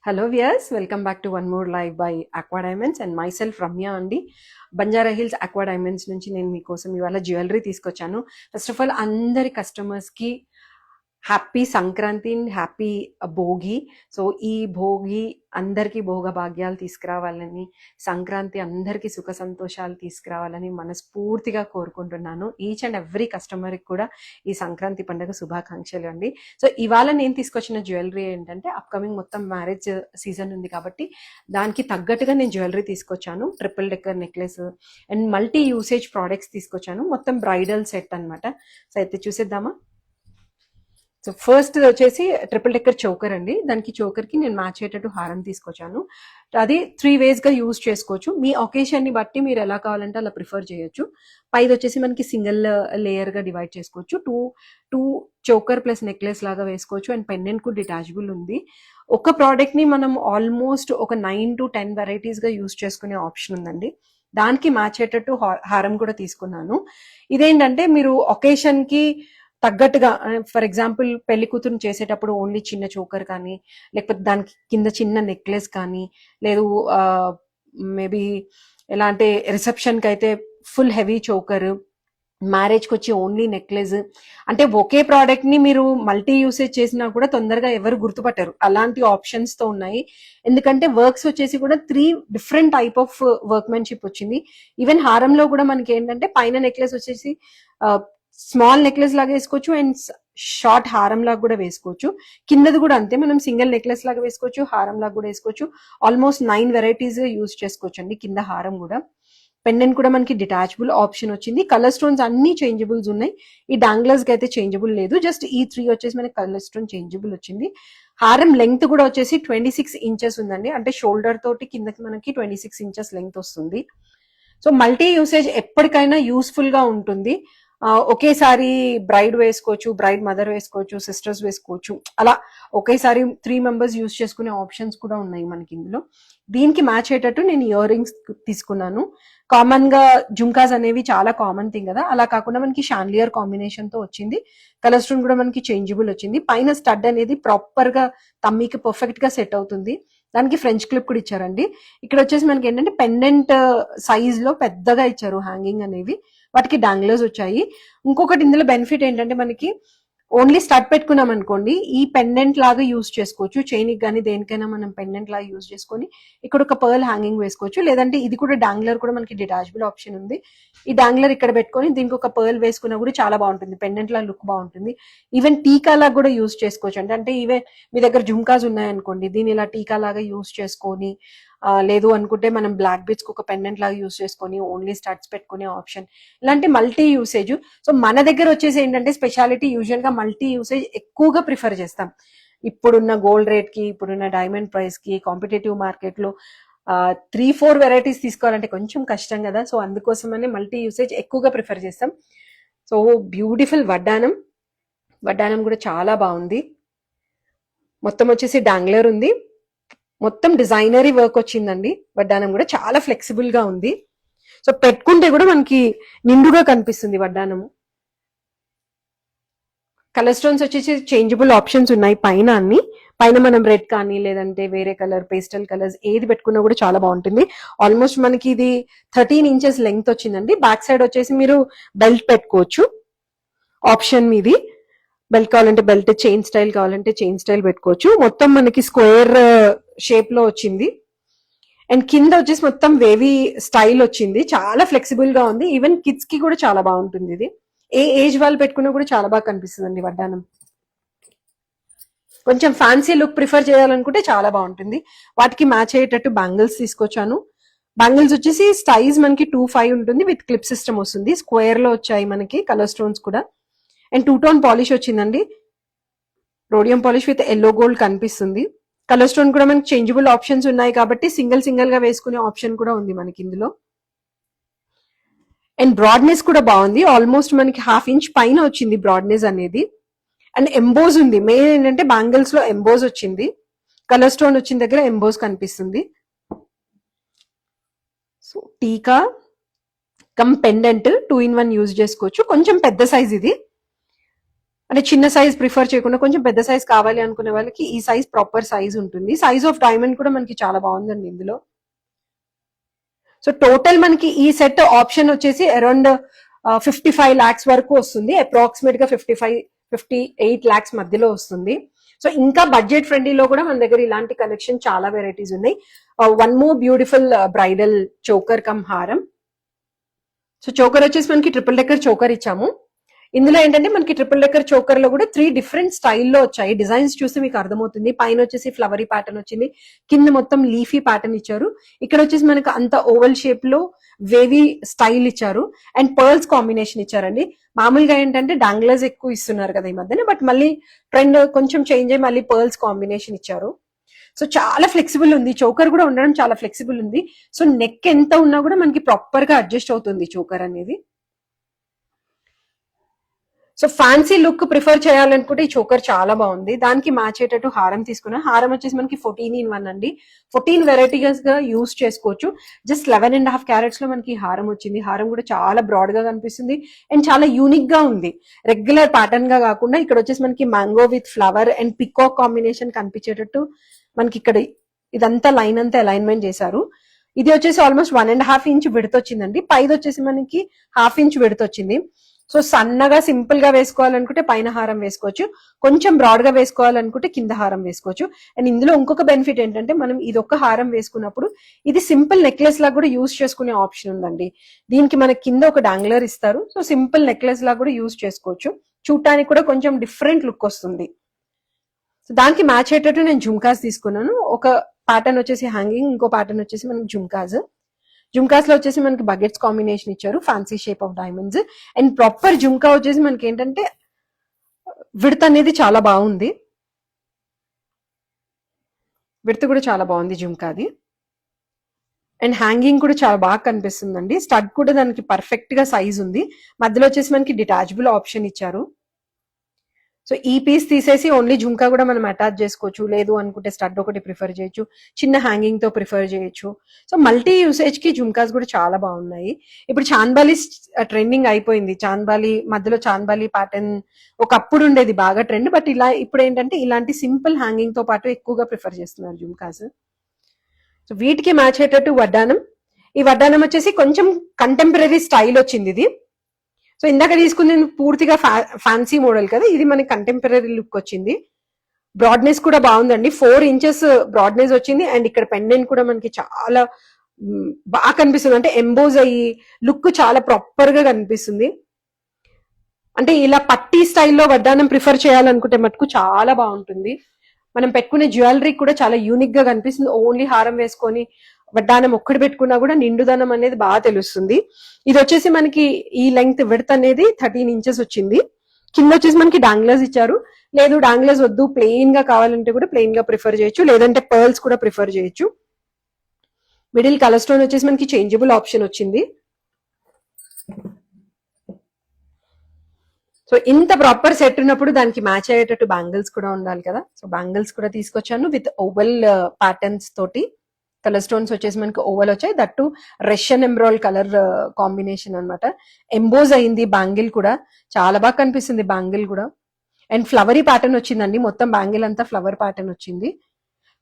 Hello viewers, welcome back to one more live by aqua diamonds and my self Ramya అండి. Banjara hills aqua diamonds నుంచి నేను మీకోసం ఇవాళ jewellery తీసుకొచ్చాను. ఫస్ట్ ఆఫ్ ఆల్ అందరి కస్టమర్స్కి happy Sankranti and happy Bhogi. So ఈ భోగి అందరికీ భోగ భాగ్యాలు తీసుకురావాలని, సంక్రాంతి అందరికీ సుఖ సంతోషాలు తీసుకురావాలని మనస్ఫూర్తిగా కోరుకుంటున్నాను. ఈచ్ అండ్ ఎవ్రీ కస్టమర్కి కూడా ఈ సంక్రాంతి పండుగ శుభాకాంక్షలు అండి. సో ఇవాళ నేను తీసుకొచ్చిన జ్యువెలరీ ఏంటంటే, అప్కమింగ్ మొత్తం మ్యారేజ్ సీజన్ ఉంది కాబట్టి దానికి తగ్గట్టుగా నేను జ్యువెలరీ తీసుకొచ్చాను. Triple decker necklace and multi usage products తీసుకొచ్చాను. మొత్తం బ్రైడల్ సెట్ అనమాట. సో అయితే చూసేద్దామా. సో ఫస్ట్ వచ్చేసి ట్రిపుల్ డెక్కర్ చోకర్ అండి. దానికి చోకర్కి నేను మ్యాచ్ అయ్యేటట్టు హారం తీసుకొచ్చాను. అది 3 waysగా యూజ్ చేసుకోవచ్చు. మీ ఒకేషన్ని బట్టి మీరు ఎలా కావాలంటే అలా ప్రిఫర్ చేయొచ్చు. పైది వచ్చేసి మనకి సింగిల్ లేయర్గా డివైడ్ చేసుకోవచ్చు. టూ చోకర్ ప్లస్ నెక్లెస్ లాగా వేసుకోవచ్చు. అండ్ పెండెంట్ కూడా డిటాచబుల్ ఉంది. ఒక ప్రోడక్ట్ని మనం ఆల్మోస్ట్ ఒక 9 to 10 వెరైటీస్గా యూజ్ చేసుకునే ఆప్షన్ ఉందండి. దానికి మ్యాచ్ అయ్యేటట్టు హారం కూడా తీసుకున్నాను. ఇదేంటంటే మీరు ఒకేషన్కి తగ్గట్టుగా, ఫర్ ఎగ్జాంపుల్ పెళ్లి కూతురుని చేసేటప్పుడు ఓన్లీ చిన్న చోకర్ కానీ, లేకపోతే దానికి కింద చిన్న నెక్లెస్ కానీ, లేదు మేబీ ఎలా అంటే రిసెప్షన్కి అయితే ఫుల్ హెవీ చోకర్, మ్యారేజ్కి వచ్చి ఓన్లీ నెక్లెస్, అంటే ఒకే ప్రోడక్ట్ని మీరు మల్టీ యూసేజ్ చేసినా కూడా తొందరగా ఎవరు గుర్తుపట్టరు. అలాంటి ఆప్షన్స్తో ఉన్నాయి. ఎందుకంటే వర్క్స్ వచ్చేసి కూడా 3 different టైప్ ఆఫ్ వర్క్మెన్షిప్ వచ్చింది. ఈవెన్ హారంలో కూడా మనకి ఏంటంటే పైన నెక్లెస్ వచ్చేసి స్మాల్ నెక్లెస్ లాగా వేసుకోవచ్చు అండ్ షార్ట్ హారం లాగా కూడా వేసుకోవచ్చు. కిందది కూడా అంతే, మనం సింగిల్ నెక్లెస్ లాగా వేసుకోవచ్చు, హారం లాగా కూడా వేసుకోవచ్చు. ఆల్మోస్ట్ 9 వెరైటీస్ యూజ్ చేసుకోవచ్చు అండి. కింద హారం కూడా, పెండెంట్ కూడా మనకి డిటాచబుల్ ఆప్షన్ వచ్చింది. కలర్ స్టోన్స్ అన్ని చేంజబుల్స్ ఉన్నాయి. ఈ డాంగ్లర్స్ కి అయితే చేంజబుల్ లేదు. జస్ట్ ఈ 3 వచ్చేసి మనకి కలర్ స్టోన్ చేంజబుల్ వచ్చింది. హారం లెంగ్త్ కూడా వచ్చేసి 26 inches ఉందండి. అంటే షోల్డర్ తోటి కిందకి మనకి 26 inches లెంగ్త్ వస్తుంది. సో మల్టీ యూసేజ్ ఎప్పటికైనా యూస్ఫుల్ గా ఉంటుంది. ఒకేసారి బ్రైడ్ వేసుకోవచ్చు, బ్రైడ్ మదర్ వేసుకోవచ్చు, సిస్టర్స్ వేసుకోవచ్చు. అలా ఒకేసారి 3 members యూజ్ చేసుకునే ఆప్షన్స్ కూడా ఉన్నాయి మనకి ఇందులో. దీనికి మ్యాచ్ అయ్యేటట్టు నేను ఇయర్ రింగ్స్ తీసుకున్నాను. కామన్ గా జుంకాస్ అనేవి చాలా కామన్ థింగ్ కదా, అలా కాకుండా మనకి షాన్లియర్ కాంబినేషన్ తో వచ్చింది. కలర్ స్టోన్ కూడా మనకి చేంజబుల్ వచ్చింది. పైన స్టడ్ అనేది ప్రాపర్ గా తమ్మికి పర్ఫెక్ట్ గా సెట్ అవుతుంది. దానికి ఫ్రెంచ్ క్లిప్ కూడా ఇచ్చారండి. ఇక్కడ వచ్చేసి మనకి ఏంటంటే పెండెంట్ సైజ్ లో పెద్దగా ఇచ్చారు హ్యాంగింగ్ అనేవి. వాటికి డాంగ్లర్స్ వచ్చాయి. ఇంకొకటి ఇందులో బెనిఫిట్ ఏంటంటే, మనకి ఓన్లీ స్టడ్ పెట్టుకున్నాం అనుకోండి, ఈ పెండెంట్ లాగా యూజ్ చేసుకోవచ్చు. చైన్కి కానీ దేనికైనా మనం పెండెంట్ లాగా యూజ్ చేసుకొని ఇక్కడ ఒక పర్ల్ హ్యాంగింగ్ వేసుకోవచ్చు. లేదంటే ఇది కూడా డాంగ్లర్ కూడా మనకి డిటాచబుల్ ఆప్షన్ ఉంది. ఈ డాంగ్లర్ ఇక్కడ పెట్టుకొని దీనికి ఒక పర్ల్ వేసుకున్నా కూడా చాలా బాగుంటుంది. పెండెంట్ లా లుక్ బాగుంటుంది. ఈవెన్ టీకా లాగా కూడా యూజ్ చేసుకోవచ్చు. అంటే ఈవెన్ మీ దగ్గర జుంకాస్ ఉన్నాయనుకోండి, దీని ఇలా టీకా లాగా యూజ్ చేసుకొని, లేదు అనుకుంటే మనం బ్లాక్ బీడ్స్ ఒక పెండెంట్ లాగా యూజ్ చేసుకొని ఓన్లీ స్టడ్స్ పెట్టుకునే ఆప్షన్, ఇలాంటి మల్టీ యూసేజ్. సో మన దగ్గర వచ్చేసి ఏంటంటే స్పెషాలిటీ, యూజువల్ గా మల్టీ యూసేజ్ ఎక్కువగా ప్రిఫర్ చేస్తాం. ఇప్పుడున్న గోల్డ్ రేట్ కి, ఇప్పుడున్న డైమండ్ ప్రైస్ కి, కాంపిటేటివ్ మార్కెట్ లో 3-4 వెరైటీస్ తీసుకోవాలంటే కొంచెం కష్టం కదా. సో అందుకోసమనే మల్టీ యూసేజ్ ఎక్కువగా ప్రిఫర్ చేస్తాం. సో బ్యూటిఫుల్ వడ్డానం కూడా చాలా బాగుంది. మొత్తం వచ్చేసి డాంగ్లర్ ఉంది. మొత్తం డిజైనరీ వర్క్ వచ్చిందండి. వడ్డానం కూడా చాలా ఫ్లెక్సిబుల్ గా ఉంది. సో పెట్టుకుంటే కూడా మనకి నిండుగా కనిపిస్తుంది వడ్డానము. కలర్ స్టోన్స్ వచ్చేసి చేంజబుల్ ఆప్షన్స్ ఉన్నాయి పైన అన్ని. పైన మనం రెడ్ కానీ లేదంటే వేరే కలర్, పేస్టల్ కలర్స్ ఏది పెట్టుకున్నా కూడా చాలా బాగుంటుంది. ఆల్మోస్ట్ మనకి ఇది 13 inches లెంగ్త్ వచ్చిందండి. బ్యాక్ సైడ్ వచ్చేసి మీరు బెల్ట్ పెట్టుకోవచ్చు. ఆప్షన్ మీది. బెల్ట్ కావాలంటే బెల్ట్, చైన్ స్టైల్ కావాలంటే చైన్ స్టైల్ పెట్టుకోవచ్చు. మొత్తం మనకి స్క్వేర్ షేప్ లో వచ్చింది. అండ్ కింద వచ్చేసి మొత్తం వేవీ స్టైల్ వచ్చింది. చాలా ఫ్లెక్సిబుల్ గా ఉంది. ఈవెన్ కిడ్స్ కి కూడా చాలా బాగుంటుంది. ఇది ఏ ఏజ్ వాళ్ళు పెట్టుకున్నా కూడా చాలా బాగా కనిపిస్తుంది అండి వడ్డానం. కొంచెం ఫ్యాన్సీ లుక్ ప్రిఫర్ చేయాలనుకుంటే చాలా బాగుంటుంది. వాటికి మ్యాచ్ అయ్యేటట్టు బ్యాంగిల్స్ తీసుకొచ్చాను. బ్యాంగిల్స్ వచ్చేసి సైజ్ మనకి 2.5 ఉంటుంది. విత్ క్లిప్ సిస్టమ్ వస్తుంది. స్క్వేర్ లో వచ్చాయి మనకి కలర్ స్టోన్స్ కూడా. అండ్ 2-tone పాలిష్ వచ్చిందండి. Rhodium polish with yellow gold కనిపిస్తుంది. కలర్ స్టోన్ కూడా మనకి చేంజబుల్ ఆప్షన్స్ ఉన్నాయి కాబట్టి సింగిల్ గా వేసుకునే ఆప్షన్ కూడా ఉంది మనకి ఇందులో. అండ్ బ్రాడ్నెస్ కూడా బాగుంది. ఆల్మోస్ట్ మనకి 1/2 inch పైన వచ్చింది బ్రాడ్నెస్ అనేది. అండ్ ఎంబోజ్ ఉంది. మెయిన్ ఏంటంటే బ్యాంగిల్స్ లో ఎంబోజ్ వచ్చింది. కలర్ స్టోన్ వచ్చిన దగ్గర ఎంబోజ్ కనిపిస్తుంది. సో టీకా కమ్ పెండెంట్ 2-in-1 యూజ్ చేసుకోవచ్చు. కొంచెం పెద్ద సైజ్ ఇది. అంటే చిన్న సైజ్ ప్రిఫర్ చేయకుండా కొంచెం పెద్ద సైజ్ కావాలి అనుకునే వాళ్ళకి ఈ సైజ్ ప్రాపర్ సైజ్ ఉంటుంది. సైజ్ ఆఫ్ డైమండ్ కూడా మనకి చాలా బాగుందండి ఇందులో. సో టోటల్ మనకి ఈ సెట్ ఆప్షన్ వచ్చేసి అరౌండ్ 55 lakhs వరకు వస్తుంది. అప్రాక్సిమేట్ గా 58 lakhs మధ్యలో వస్తుంది. సో ఇంకా బడ్జెట్ ఫ్రెండ్లీలో కూడా మన దగ్గర ఇలాంటి కలెక్షన్ చాలా వెరైటీస్ ఉన్నాయి. One more beautiful bridal choker come హారం. సో చోకర్ వచ్చేసి మనకి ట్రిపుల్ డెక్కర్ చోకర్ ఇచ్చాము. ఇందులో ఏంటంటే మనకి ట్రిపుల్ డెక్కర్ చోకర్ లో కూడా 3 డిఫరెంట్ స్టైల్లో వచ్చాయి. డిజైన్స్ చూస్తే మీకు అర్థమవుతుంది. పైన వచ్చేసి ఫ్లవరీ ప్యాటర్న్ వచ్చింది, కింద మొత్తం లీఫీ ప్యాటర్న్ ఇచ్చారు. ఇక్కడ వచ్చేసి మనకి అంత ఓవల్ షేప్ లో వేవీ స్టైల్ ఇచ్చారు అండ్ పర్ల్స్ కాంబినేషన్ ఇచ్చారండి. మామూలుగా ఏంటంటే డాంగ్లర్స్ ఎక్కువ ఇస్తున్నారు కదా ఈ మధ్యన, బట్ మళ్ళీ ట్రెండ్ కొంచెం చేంజ్ అయ్యి మళ్ళీ పర్ల్స్ కాంబినేషన్ ఇచ్చారు. సో చాలా ఫ్లెక్సిబుల్ ఉంది, చోకర్ కూడా ఉండడం చాలా ఫ్లెక్సిబుల్ ఉంది. సో నెక్ ఎంత ఉన్నా కూడా మనకి ప్రాపర్ గా అడ్జస్ట్ అవుతుంది చోకర్ అనేది. సో ఫ్యాన్సీ లుక్ ప్రిఫర్ చేయాలనుకుంటే ఈ చోకర్ చాలా బాగుంది. దానికి మ్యాచ్ అయ్యేటట్టు హారం తీసుకున్నా. హారం వచ్చేసి మనకి 14 in 1 అండి. 14 వెరైటీస్ గా యూస్ చేసుకోవచ్చు. జస్ట్ 11.5 carats లో మనకి హారం వచ్చింది. హారం కూడా చాలా బ్రాడ్ గా కనిపిస్తుంది అండ్ చాలా యూనిక్ గా ఉంది. రెగ్యులర్ ప్యాటర్న్ గా కాకుండా ఇక్కడ వచ్చేసి మనకి mango with flower and peacock combination కనిపించేటట్టు మనకి ఇక్కడ ఇదంతా లైన్ అంతా అలైన్మెంట్ చేశారు. ఇది వచ్చేసి ఆల్మోస్ట్ 1.5 inch విడత వచ్చిందండి. పైది వచ్చేసి మనకి 1/2 inch విడత వచ్చింది. సో సన్నగా సింపుల్ గా వేసుకోవాలనుకుంటే పైన హారం వేసుకోవచ్చు, కొంచెం బ్రాడ్ గా వేసుకోవాలనుకుంటే కింద హారం వేసుకోవచ్చు. అండ్ ఇందులో ఇంకొక బెనిఫిట్ ఏంటంటే మనం ఇది ఒక్క హారం వేసుకున్నప్పుడు ఇది సింపుల్ నెక్లెస్ లాగా కూడా యూస్ చేసుకునే ఆప్షన్ ఉందండి. దీనికి మనకి కింద ఒక డాంగ్లర్ ఇస్తారు. సో సింపుల్ నెక్లెస్ లాగా కూడా యూస్ చేసుకోవచ్చు. చూడటానికి కూడా కొంచెం డిఫరెంట్ లుక్ వస్తుంది. సో దానికి మ్యాచ్ అయ్యేటట్టు నేను జుమ్కాస్ తీసుకున్నాను. ఒక ప్యాటర్న్ వచ్చేసి హ్యాంగింగ్, ఇంకో ప్యాటర్న్ వచ్చేసి మనకి జుమ్కాస్. జుమ్కాస్ లో వచ్చేసి మనకి బకెట్స్ కాంబినేషన్ ఇచ్చారు, fancy shape of diamonds. And proper jhumka వచ్చేసి మనకి ఏంటంటే విడత అనేది చాలా బాగుంది. విడత కూడా చాలా బాగుంది జుమ్కాది. అండ్ హ్యాంగింగ్ కూడా చాలా బాగా కనిపిస్తుందండి. స్టడ్ కూడా దానికి పర్ఫెక్ట్ గా సైజ్ ఉంది. మధ్యలో వచ్చేసి మనకి డిటాచబుల్ ఆప్షన్ ఇచ్చారు. సో ఈ పీస్ తీసేసి ఓన్లీ జుమ్కా కూడా మనం అటాచ్ చేసుకోవచ్చు. లేదు అనుకుంటే స్టడ్ ఒకటి ప్రిఫర్ చేయొచ్చు, చిన్న హ్యాంగింగ్ తో ప్రిఫర్ చేయొచ్చు. సో మల్టీ యూసేజ్ కి జుమ్కాస్ కూడా చాలా బాగున్నాయి. ఇప్పుడు చాంద్బాలి ట్రెండింగ్ అయిపోయింది. చాంద్బాలి మధ్యలో చాంద్బాలి ప్యాటర్న్ ఒకప్పుడు ఉండేది బాగా ట్రెండ్, బట్ ఇలా ఇప్పుడు ఏంటంటే ఇలాంటి సింపుల్ హ్యాంగింగ్ తో పాటు ఎక్కువగా ప్రిఫర్ చేస్తున్నారు జుమ్కాస్. సో వీటికి మ్యాచ్ అయ్యేటట్టు వడ్డానం. ఈ వడ్డానం వచ్చేసి కొంచెం కంటెంపరీ స్టైల్ వచ్చింది ఇది. సో ఇందాక తీసుకుంది పూర్తిగా ఫ్యాన్సీ మోడల్ కదా, ఇది మనకి కంటెంపరీ లుక్ వచ్చింది. బ్రాడ్నెస్ కూడా బాగుందండి, 4 inches బ్రాడ్నెస్ వచ్చింది. అండ్ ఇక్కడ పెండెంట్ కూడా మనకి చాలా బాగా కనిపిస్తుంది. అంటే ఎంబోజ్ అయ్యి లుక్ చాలా ప్రాపర్ గా కనిపిస్తుంది. అంటే ఇలా పట్టీ స్టైల్లో వడ్డానం ప్రిఫర్ చేయాలనుకుంటే మటుకు చాలా బాగుంటుంది. మనం పెట్టుకునే జ్యువెలరీ కూడా చాలా యూనిక్ గా కనిపిస్తుంది. ఓన్లీ హారం వేసుకొని వడ్డానం ఒక్కటి పెట్టుకున్నా కూడా నిండుదనం అనేది బాగా తెలుస్తుంది. ఇది వచ్చేసి మనకి ఈ లెంగ్త్ విడ్త్ అనేది 13 inches వచ్చింది. కింద వచ్చేసి మనకి డాంగ్లర్స్ ఇచ్చారు. లేదు డాంగ్లర్స్ వద్దు, ప్లెయిన్ గా కావాలంటే కూడా ప్లెయిన్ గా ప్రిఫర్ చేయొచ్చు, లేదంటే పర్ల్స్ కూడా ప్రిఫర్ చేయొచ్చు. మిడిల్ కలర్ స్టోన్ వచ్చేసి మనకి చేంజబుల్ ఆప్షన్ వచ్చింది. సో ఇంత ప్రాపర్ సెట్ ఉన్నప్పుడు దానికి మ్యాచ్ అయ్యేటట్టు బ్యాంగిల్స్ కూడా ఉండాలి కదా. సో బ్యాంగిల్స్ కూడా తీసుకొచ్చాను విత్ ఓవల్ ప్యాటర్న్స్ తోటి. కలర్ స్టోన్స్ వచ్చేసి మనకి ఓవల్ వచ్చాయి, దట్టు రష్యన్ ఎంబ్రాయిడ్ కలర్ కాంబినేషన్ అనమాట. ఎంబోజ్ అయింది బ్యాంగిల్ కూడా, చాలా బాగా కనిపిస్తుంది బ్యాంగిల్ కూడా. అండ్ ఫ్లవరీ ప్యాటర్న్ వచ్చిందండి, మొత్తం బ్యాంగిల్ అంతా ఫ్లవర్ ప్యాటర్న్ వచ్చింది.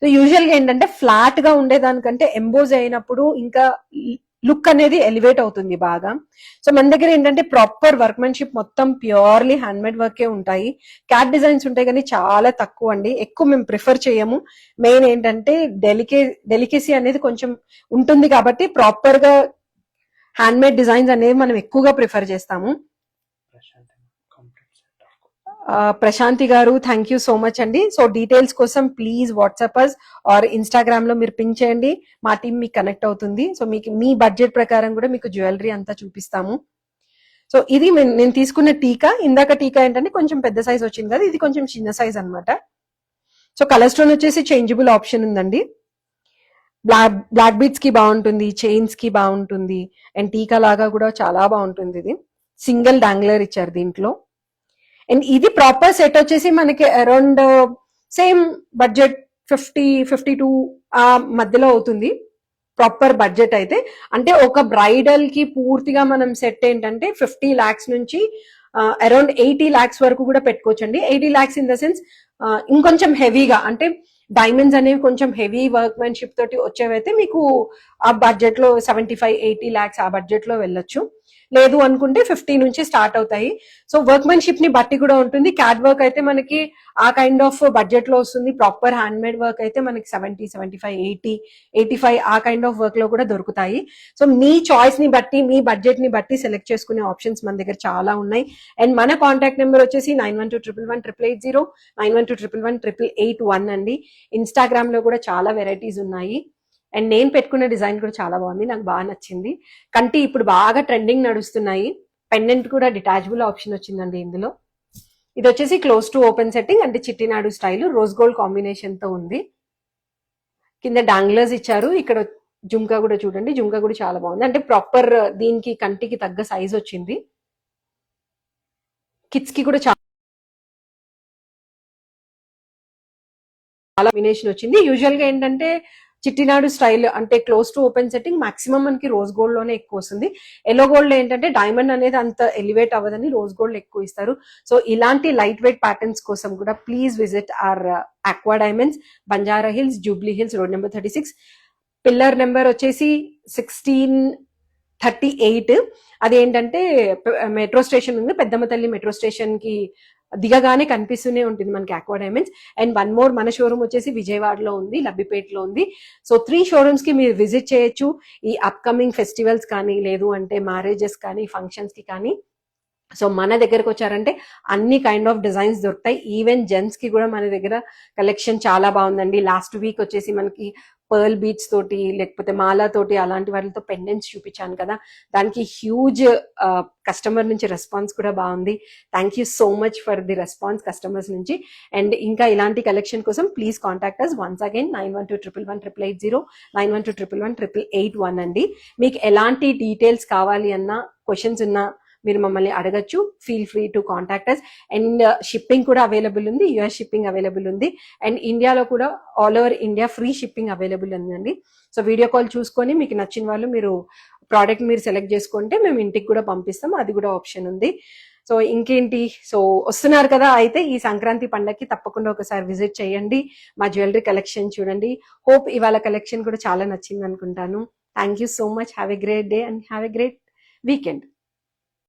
సో యూజువల్ గా ఏంటంటే ఫ్లాట్ గా ఉండేదానికంటే ఎంబోజ్ అయినప్పుడు ఇంకా లుక్ అనేది ఎలివేట్ అవుతుంది బాగా. సో మన దగ్గర ఏంటంటే ప్రాపర్ వర్క్మెన్షిప్, మొత్తం ప్యూర్లీ హ్యాండ్మేడ్ వర్కే ఉంటాయి. క్యాట్ డిజైన్స్ ఉంటాయి కానీ చాలా తక్కువ అండి, ఎక్కువ మేము ప్రిఫర్ చేయము. మెయిన్ ఏంటంటే డెలికేసీ అనేది కొంచెం ఉంటుంది కాబట్టి ప్రాపర్ గా హ్యాండ్మేడ్ డిజైన్స్ అనేవి మనం ఎక్కువగా ప్రిఫర్ చేస్తాము. ప్రశాంతి గారు, థ్యాంక్ యూ సో మచ్ అండి. సో డీటెయిల్స్ కోసం please WhatsApp us or Instagram లో మీరు పింక్ చేయండి, మా టీం మీకు కనెక్ట్ అవుతుంది. సో మీకు మీ బడ్జెట్ ప్రకారం కూడా మీకు జ్యువెలరీ అంతా చూపిస్తాము. సో ఇది నేను తీసుకున్న టీకా. ఇందాక టీకా ఏంటంటే కొంచెం పెద్ద సైజ్ వచ్చింది కదా, ఇది కొంచెం చిన్న సైజ్ అనమాట. సో కలర్ స్టోన్ వచ్చేసి చేంజబుల్ ఆప్షన్ ఉందండి. బ్లాక్ బీడ్స్ కి బాగుంటుంది, చైన్స్ కి బాగుంటుంది, అండ్ టీకా లాగా కూడా చాలా బాగుంటుంది. ఇది సింగిల్ డాంగ్లర్ ఇచ్చారు దీంట్లో. అండ్ ఇది ప్రాపర్ సెట్ వచ్చేసి మనకి అరౌండ్ సేమ్ బడ్జెట్ 50-52 ఆ మధ్యలో అవుతుంది ప్రాపర్ బడ్జెట్ అయితే. అంటే ఒక బ్రైడల్ కి పూర్తిగా మనం సెట్ ఏంటంటే 50 lakhs నుంచి అరౌండ్ 80 lakhs వరకు కూడా పెట్టుకోవచ్చు అండి. 80 lakhs ఇన్ ద సెన్స్ ఇంకొంచెం హెవీగా, అంటే డైమండ్స్ అనేవి కొంచెం హెవీ వర్క్మెన్షిప్ తోటి వచ్చేవైతే మీకు ఆ బడ్జెట్ లో 75-80 lakhs ఆ బడ్జెట్ లో వెళ్ళొచ్చు. లేదు అనుకుంటే 50 నుంచి స్టార్ట్ అవుతాయి. సో వర్క్మెన్షిప్ ని బట్టి కూడా ఉంటుంది. క్యాడ్ వర్క్ అయితే మనకి ఆ కైండ్ ఆఫ్ బడ్జెట్ లో వస్తుంది. ప్రాపర్ హ్యాండ్ మేడ్ వర్క్ అయితే మనకి 70, 75, 80, 85 ఆ కైండ్ ఆఫ్ వర్క్ లో కూడా దొరుకుతాయి. సో మీ చాయిస్ ని బట్టి, మీ బడ్జెట్ ని బట్టి సెలెక్ట్ చేసుకునే ఆప్షన్స్ మన దగ్గర చాలా ఉన్నాయి. అండ్ మన కాంటాక్ట్ నెంబర్ వచ్చేసి 9121118880, 9121118881 అండి. ఇన్స్టాగ్రామ్ లో కూడా చాలా వెరైటీస్ ఉన్నాయి. అండ్ నేను పెట్టుకున్న డిజైన్ కూడా చాలా బాగుంది, నాకు బాగా నచ్చింది. కంటి ఇప్పుడు బాగా ట్రెండింగ్ నడుస్తున్నాయి. పెండెంట్ కూడా డిటాచబుల్ ఆప్షన్ వచ్చిందండి ఇందులో. ఇది వచ్చేసి క్లోజ్ టు ఓపెన్ సెట్టింగ్, అంటే Chettinad style, rose gold combination తో ఉంది. కింద డాంగ్లర్స్ ఇచ్చారు. ఇక్కడ జుంకా కూడా చూడండి, జుంకా కూడా చాలా బాగుంది, అంటే ప్రాపర్ దీనికి కంటికి తగ్గ సైజ్ వచ్చింది. కిడ్స్ కి కూడా చాలా కాంబినేషన్ వచ్చింది. యూజువల్ గా ఏంటంటే చిట్టినాడు స్టైల్ అంటే close to open setting maximum మనకి రోజ్ గోల్డ్ లోనే ఎక్కువ వస్తుంది. ఎల్లో గోల్డ్ ఏంటంటే డైమండ్ అనేది అంత ఎలివేట్ అవ్వదని రోజ్ గోల్డ్ ఎక్కువ ఇస్తారు. సో ఇలాంటి లైట్ వెయిట్ ప్యాటర్న్స్ కోసం కూడా please visit are aqua diamonds, Banjara hills, Jubilee hills, road number 36. Pillar number వచ్చేసి 1638. అదేంటంటే మెట్రో స్టేషన్ ఉంది, పెద్దమ్మ తల్లి మెట్రో స్టేషన్ కి దిగగానే కనిపిస్తూనే ఉంటుంది మనకి aqua diamonds. And one more మన షోరూమ్ వచ్చేసి విజయవాడలో ఉంది, లబ్బిపేటలో ఉంది. సో 3 షోరూమ్స్ కి మీరు విజిట్ చేయొచ్చు. ఈ అప్కమింగ్ ఫెస్టివల్స్ కానీ, లేదు అంటే మ్యారేజెస్ కానీ, ఫంక్షన్స్ కి కానీ. సో మన దగ్గరకు వచ్చారంటే అన్ని కైండ్ ఆఫ్ డిజైన్స్ దొరుకుతాయి. ఈవెన్ జెంట్స్ కి కూడా మన దగ్గర కలెక్షన్ చాలా బాగుందండి. లాస్ట్ వీక్ వచ్చేసి మనకి పర్ల్ బీట్స్ తోటి, లేకపోతే మాలా తోటి, అలాంటి వాటితో పెండెంట్స్ చూపించాను కదా, దానికి హ్యూజ్ కస్టమర్ నుంచి రెస్పాన్స్ కూడా బాగుంది. Thank you so much for the response customers నుంచి. అండ్ ఇంకా ఇలాంటి కలెక్షన్ కోసం please contact us once again 9121118880, 9121118881 అండి. మీకు ఎలాంటి డీటెయిల్స్ కావాలి అన్నా, క్వశ్చన్స్ ఉన్నా మీరు మమ్మల్ని అడగచ్చు. Feel free to contact us. And shipping కూడా అవైలబుల్ ఉంది, యూఎస్ షిప్పింగ్ అవైలబుల్ ఉంది. అండ్ ఇండియాలో కూడా all over India free shipping available ఉందండి. సో వీడియో కాల్ చూసుకొని మీకు నచ్చిన వాళ్ళు మీరు ప్రోడక్ట్ మీరు సెలెక్ట్ చేసుకుంటే మేము ఇంటికి కూడా పంపిస్తాం, అది కూడా ఆప్షన్ ఉంది. సో ఇంకేంటి, సో వస్తున్నారు కదా, అయితే ఈ సంక్రాంతి పండగకి తప్పకుండా ఒకసారి విజిట్ చేయండి, మా జ్యువెలరీ కలెక్షన్ చూడండి. హోప్ ఇవాళ కలెక్షన్ కూడా చాలా నచ్చింది అనుకుంటాను. Thank you so much. Have a great day and have a great weekend.